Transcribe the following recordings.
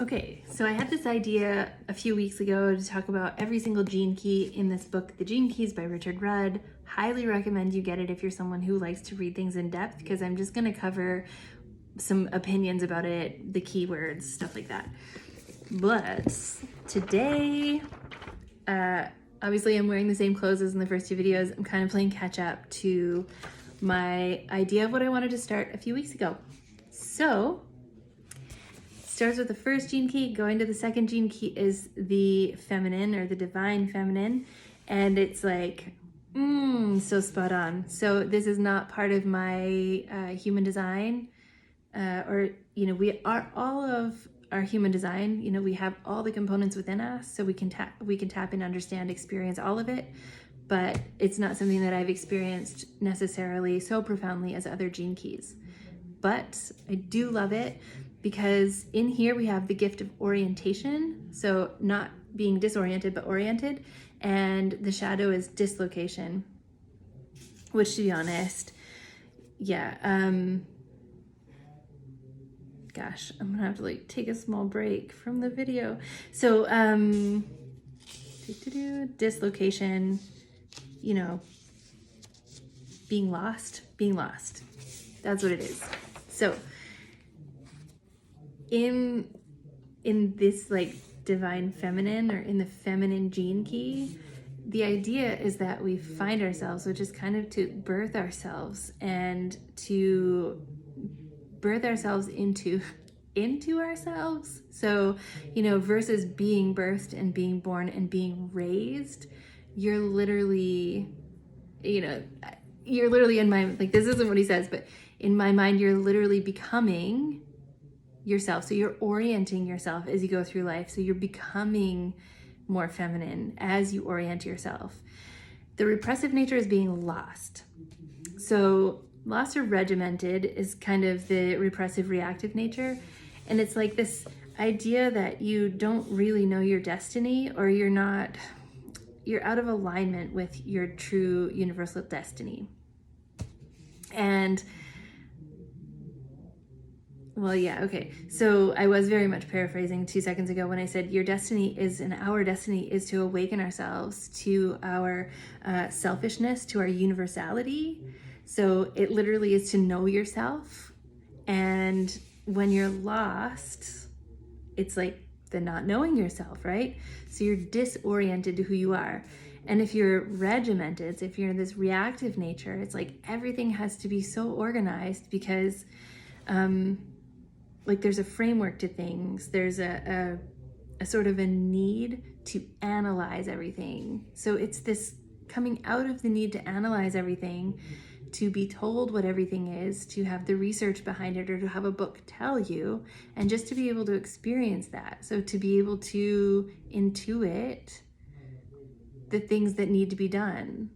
Okay, so I had this idea a few weeks ago to talk about every single gene key in this book, The Gene Keys by Richard Rudd. Highly recommend you get it if you're someone who likes to read things in depth, because I'm just going to cover some opinions about it, the keywords, stuff like that. But today, obviously I'm wearing the same clothes as in the first two videos. I'm kind of playing catch up to my idea of what I wanted to start a few weeks ago. So starts with the first gene key. Going to the second gene key is the feminine, or the divine feminine, and it's like so spot on. So this is not part of my human design, or we are all of our human design. We have all the components within us, so we can tap and understand, experience all of it, but it's not something that I've experienced necessarily so profoundly as other gene keys. But I do love it, because in here we have the gift of orientation, so not being disoriented but oriented, and the shadow is dislocation, which, to be honest, yeah, gosh, I'm gonna have to like take a small break from the video. So dislocation, being lost, that's what it is. So in this like divine feminine, or in the feminine gene key, the idea is that we find ourselves, which is kind of to birth ourselves, and to birth ourselves into ourselves. So versus being birthed and being born and being raised, you're literally in my, like, this isn't what he says, but in my mind, you're literally becoming yourself. So you're orienting yourself as you go through life. So you're becoming more feminine as you orient yourself. The repressive nature is being lost. So lost or regimented is kind of the repressive reactive nature. And it's like this idea that you don't really know your destiny, or you're out of alignment with your true universal destiny. And well, yeah, okay. So I was very much paraphrasing 2 seconds ago when I said your destiny is, and our destiny is, to awaken ourselves to our selfishness, to our universality. So it literally is to know yourself. And when you're lost, it's like the not knowing yourself, right? So you're disoriented to who you are. And if you're regimented, so if you're in this reactive nature, it's like everything has to be so organized, because like there's a framework to things. There's a sort of a need to analyze everything. So it's this coming out of the need to analyze everything, to be told what everything is, to have the research behind it, or to have a book tell you, and just to be able to experience that. So to be able to intuit the things that need to be done,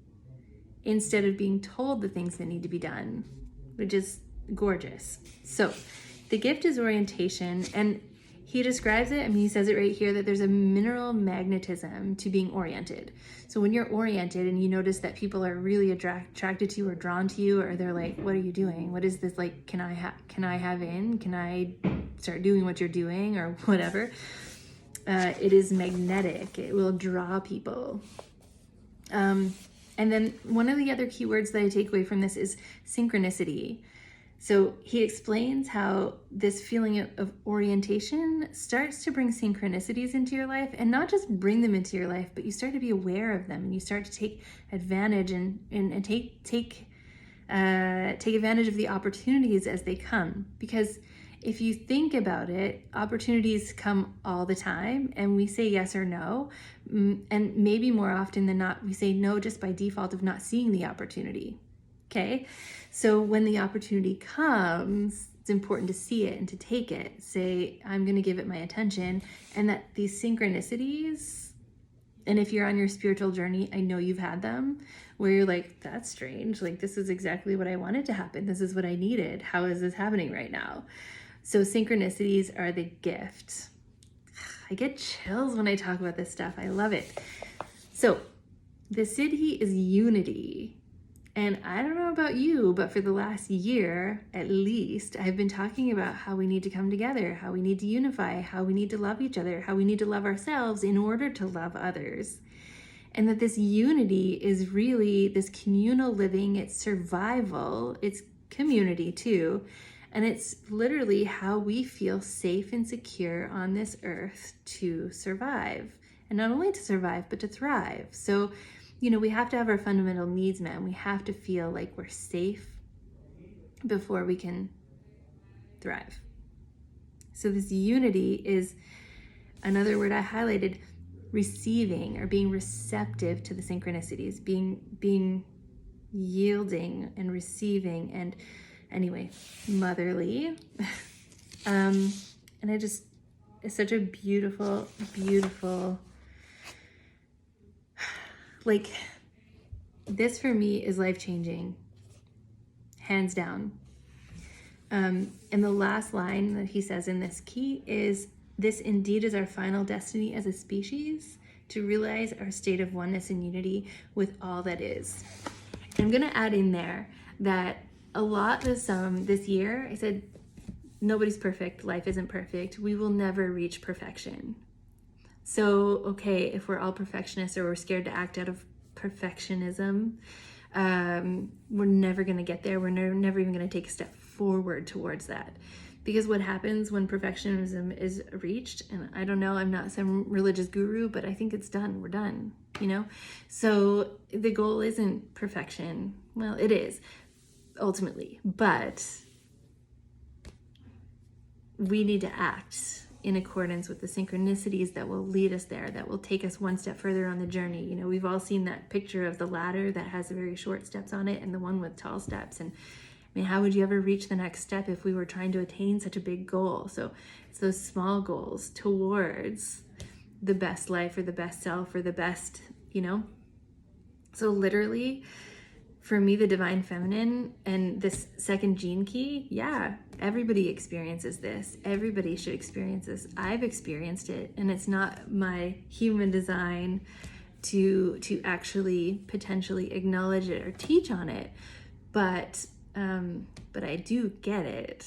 instead of being told the things that need to be done, which is gorgeous. So the gift is orientation, and he describes it, he says it right here, that there's a mineral magnetism to being oriented. So when you're oriented and you notice that people are really attracted to you, or drawn to you, or they're like, what are you doing? What is this? Like, can I have in? Can I start doing what you're doing, or whatever? It is magnetic. It will draw people. And then one of the other keywords that I take away from this is synchronicity. So he explains how this feeling of orientation starts to bring synchronicities into your life, and not just bring them into your life, but you start to be aware of them, and you start to take advantage and take advantage of the opportunities as they come. Because if you think about it, opportunities come all the time, and we say yes or no, and maybe more often than not, we say no just by default of not seeing the opportunity. Okay, so when the opportunity comes, it's important to see it and to take it. Say, I'm going to give it my attention, and that these synchronicities, and if you're on your spiritual journey, I know you've had them, where you're like, that's strange. Like, this is exactly what I wanted to happen. This is what I needed. How is this happening right now? So synchronicities are the gift. I get chills when I talk about this stuff. I love it. So the Siddhi is unity. And I don't know about you, but for the last year, at least, I've been talking about how we need to come together, how we need to unify, how we need to love each other, how we need to love ourselves in order to love others. And that this unity is really this communal living, it's survival, it's community too. And it's literally how we feel safe and secure on this earth to survive. And not only to survive, but to thrive. So, we have to have our fundamental needs met. We have to feel like we're safe before we can thrive. So this unity is another word I highlighted, receiving or being receptive to the synchronicities, being yielding and receiving, and anyway, motherly. And it's such a beautiful, beautiful, like, this for me is life-changing, hands down. And the last line that he says in this key is, this indeed is our final destiny as a species, to realize our state of oneness and unity with all that is. I'm gonna add in there that a lot this year, I said, nobody's perfect, life isn't perfect, we will never reach perfection. So, okay, if we're all perfectionists or we're scared to act out of perfectionism, we're never going to get there. We're never even going to take a step forward towards that. Because what happens when perfectionism is reached, and I don't know, I'm not some religious guru, but I think it's done. We're done, So the goal isn't perfection. Well, it is, ultimately. But we need to act in accordance with the synchronicities that will lead us there, that will take us one step further on the journey. We've all seen that picture of the ladder that has very short steps on it and the one with tall steps. And how would you ever reach the next step if we were trying to attain such a big goal? So it's those small goals towards the best life or the best self or the best, So literally, for me, the divine feminine and this second gene key, yeah, everybody experiences this. Everybody should experience this. I've experienced it, and it's not my human design to actually potentially acknowledge it or teach on it, but I do get it.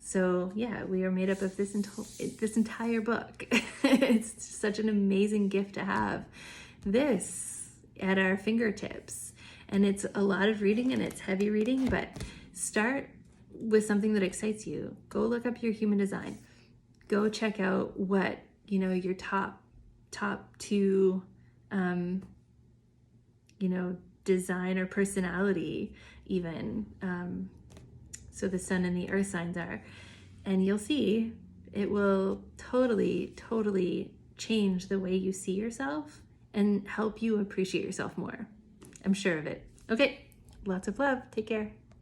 So yeah, we are made up of this entire book. It's such an amazing gift to have this at our fingertips. And it's a lot of reading and it's heavy reading, but start with something that excites you. Go look up your human design. Go check out what, your top two, design or personality even. So the sun and the earth signs are, and you'll see it will totally, totally change the way you see yourself and help you appreciate yourself more. I'm sure of it. Okay, lots of love. Take care.